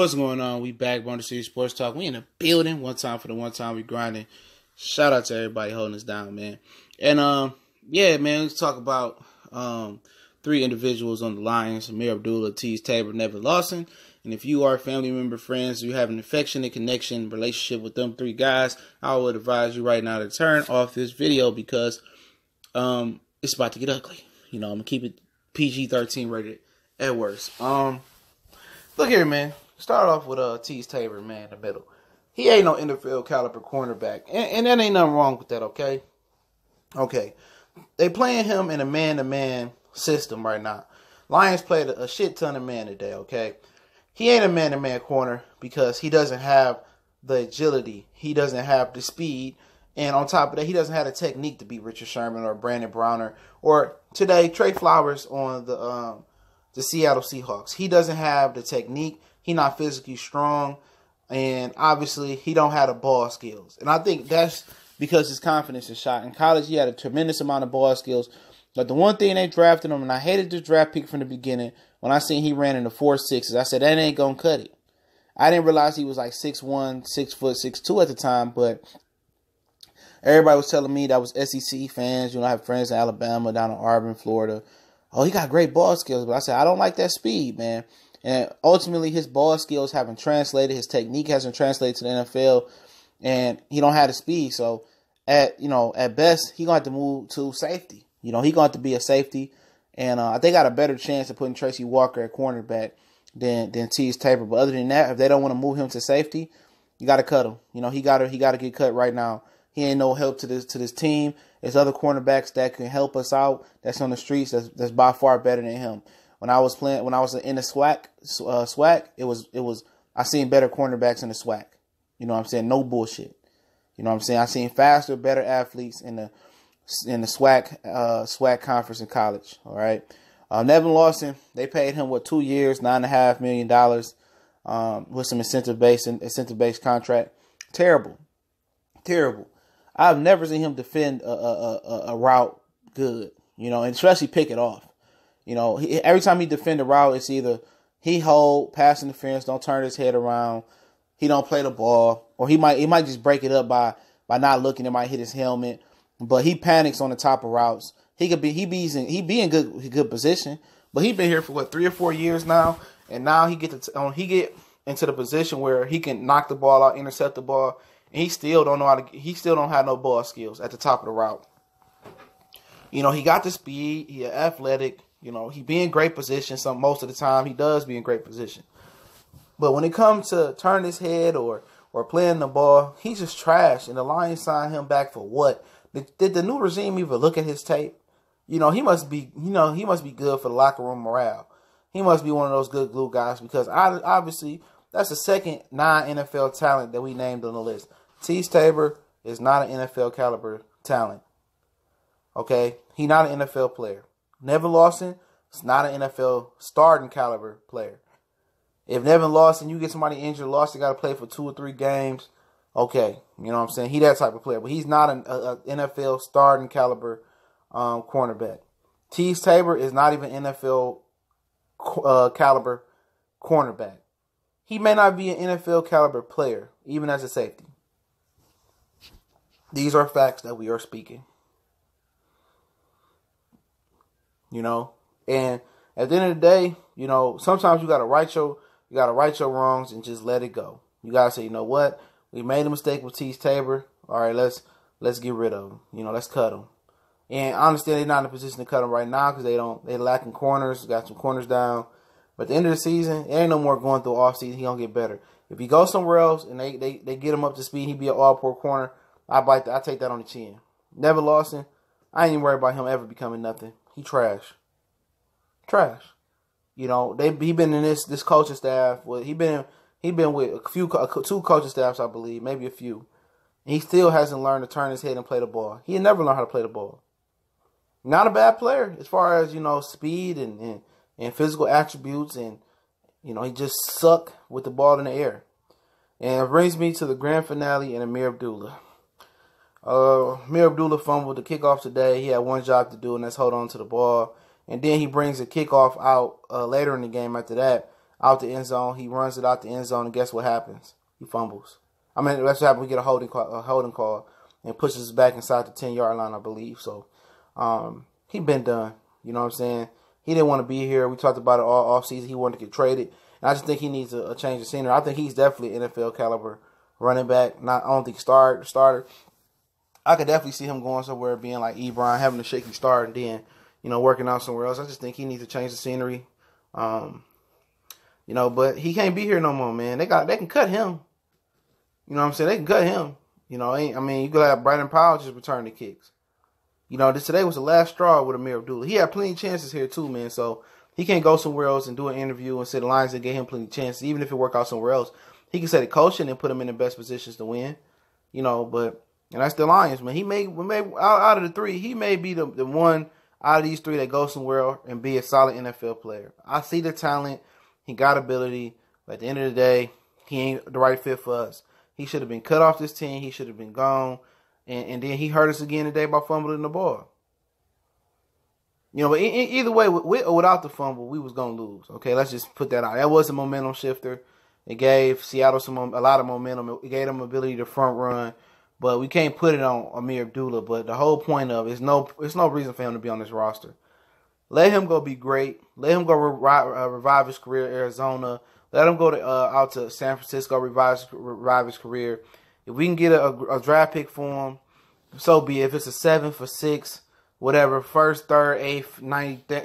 What's going on? We back, Wonder City Sports Talk. We in the building. One time for the one time we grinding. Shout out to everybody holding us down, man. And yeah, man, let's talk about three individuals on the Lions: Ameer, Abdullah, Teez, Tabor, Nevin, Lawson. And if you are family member, friends, you have an affectionate connection, relationship with them three guys, I would advise you right now to turn off this video because it's about to get ugly. You know, I'm gonna keep it PG-13 rated at worst. Look here, man. Start off with Teez Tabor, man, in the middle. He ain't no NFL caliber cornerback, and that ain't nothing wrong with that. Okay. They playing him in a man-to-man system right now. Lions played a shit ton of man today. Okay. He ain't a man-to-man corner because he doesn't have the agility. He doesn't have the speed. And on top of that, he doesn't have the technique to beat Richard Sherman or Brandon Browner. Or today, Trey Flowers on the Seattle Seahawks. He doesn't have the technique. He not physically strong. And obviously, he don't have the ball skills. And I think that's because his confidence is shot. In college, he had a tremendous amount of ball skills. But the one thing they drafted him, and I hated this draft pick from the beginning, when I seen he ran in the 4.6s, I said, that ain't going to cut it. I didn't realize he was like 6'1", 6'2" at the time, but everybody was telling me that was SEC fans. You know, I have friends in Alabama, down in Auburn, Florida. Oh, he got great ball skills. But I said, I don't like that speed, man. And ultimately, his ball skills haven't translated. His technique hasn't translated to the NFL. And he don't have the speed. So, at best, he going to have to move to safety. You know, he going to have to be a safety. And I think got a better chance of putting Tracy Walker at cornerback than Teez Tabor. But other than that, if they don't want to move him to safety, you got to cut him. You know, he got to get cut right now. He ain't no help to this team. There's other cornerbacks that can help us out. That's on the streets. That's by far better than him. When I was in the SWAC, it was I seen better cornerbacks in the SWAC. You know what I'm saying? No bullshit. You know what I'm saying? I seen faster, better athletes in the SWAC conference in college. All right. Nevin Lawson, they paid him 2 years, $9.5 million, with some incentive based contract. Terrible. I've never seen him defend a route good, you know, and especially pick it off. You know, every time he defend a route, it's either he hold, pass interference, don't turn his head around, he don't play the ball, or he might just break it up by not looking. It might hit his helmet, but he panics on the top of routes. He be in good position, but he been here for 3 or 4 years now, and now he get into the position where he can knock the ball out, intercept the ball. And he still don't have no ball skills at the top of the route. You know, he got the speed, he athletic, you know, he be in great position. Most of the time he does be in great position. But when it comes to turning his head or playing the ball, he's just trash. And the Lions signed him back for what? Did the new regime even look at his tape? You know, he must be good for the locker room morale. He must be one of those good glue guys because obviously that's the second non-NFL talent that we named on the list. Teez Tabor is not an NFL caliber talent. Okay? He's not an NFL player. Nevin Lawson is not an NFL starting caliber player. If Nevin Lawson, you get somebody injured, Lawson got to play for 2 or 3 games, okay. You know what I'm saying? He that type of player. But he's not an NFL starting caliber cornerback. Teez Tabor is not even NFL caliber cornerback. He may not be an NFL caliber player, even as a safety. These are facts that we are speaking. You know, and at the end of the day, you know, sometimes you gotta right your wrongs and just let it go. You gotta say, you know what, we made a mistake with Teez Tabor. All right, let's get rid of him. You know, let's cut him. And I understand they're not in a position to cut him right now because they're lacking corners. Got some corners down. But at the end of the season, there ain't no more going through offseason. He gonna get better. If he goes somewhere else and they get him up to speed, he be an all-pro corner. I take that on the chin. Nevin Lawson, I ain't even worried about him ever becoming nothing. He trash. You know, he been in this coaching staff. Well, he been with two coaching staffs, I believe, maybe a few. And he still hasn't learned to turn his head and play the ball. He never learned how to play the ball. Not a bad player as far as, you know, speed and physical attributes, and you know, he just suck with the ball in the air. And it brings me to the grand finale and Ameer Abdullah. Ameer Abdullah fumbled the kickoff today. He had one job to do, and that's hold on to the ball. And then he brings the kickoff out later in the game after that. out the end zone. He runs it out the end zone, and guess what happens? He fumbles. I mean, that's what happens. We get a holding call, and pushes us back inside the 10-yard line, I believe. So, he been done. You know what I'm saying? He didn't want to be here. We talked about it all offseason. He wanted to get traded. And I just think he needs a change of scenery. I think he's definitely an NFL caliber running back. I don't think starter. I could definitely see him going somewhere, being like Ebron, having a shaky start, and then, working out somewhere else. I just think he needs to change the scenery. But he can't be here no more, man. They can cut him. You know what I'm saying? They can cut him. You could have Brandon Powell just return the kicks. Today was the last straw with Ameer Abdullah. He had plenty of chances here too, man. So he can't go somewhere else and do an interview and say the Lions that gave him plenty of chances. Even if it work out somewhere else, he can say the coaching and put him in the best positions to win. And that's the Lions, man. He may out of the three, he may be the one out of these three that goes somewhere and be a solid NFL player. I see the talent. He got ability. But at the end of the day, he ain't the right fit for us. He should have been cut off this team. He should have been gone. And then he hurt us again today by fumbling the ball. But either way, with or without the fumble, we was going to lose. Okay, let's just put that out. That was a momentum shifter. It gave Seattle a lot of momentum. It gave them ability to front run. But we can't put it on Ameer Abdullah. But the whole point of it is no reason for him to be on this roster. Let him go be great. Let him go revive his career in Arizona. Let him go out to San Francisco, revive his career. If we can get a draft pick for him, so be it. If it's a 7th or 6th, whatever, 1st, 3rd, 8th,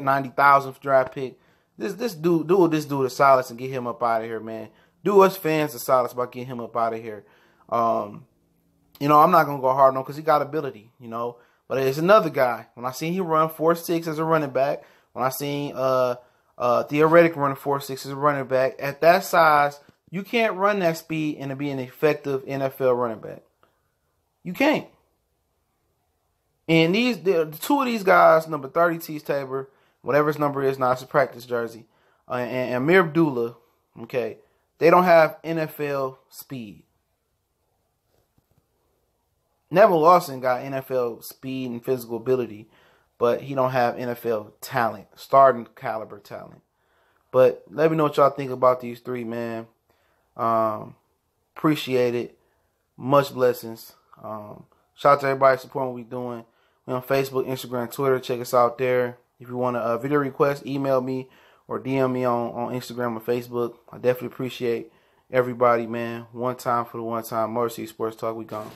90,000th draft pick, this dude a solace and get him up out of here, man. Do us fans a solace by getting him up out of here. I'm not gonna go hard on him because he got ability, But there's another guy. When I seen him run 4.6 as a running back, when I seen theoretically running 4.6 as a running back, at that size, you can't run that speed and be an effective NFL running back. You can't. And the two of these guys, number 30, Teez Tabor, whatever his number is now, it's a practice jersey, and Ameer Abdullah, okay, they don't have NFL speed. Nevin Lawson got NFL speed and physical ability, but he don't have NFL talent, starting caliber talent. But let me know what y'all think about these three, man. Appreciate it. Much blessings. Shout out to everybody supporting what we're doing. We're on Facebook, Instagram, Twitter. Check us out there. If you want a video request, email me or DM me on Instagram or Facebook. I definitely appreciate everybody, man. One time for the one time. Motor City Sports Talk. We gone.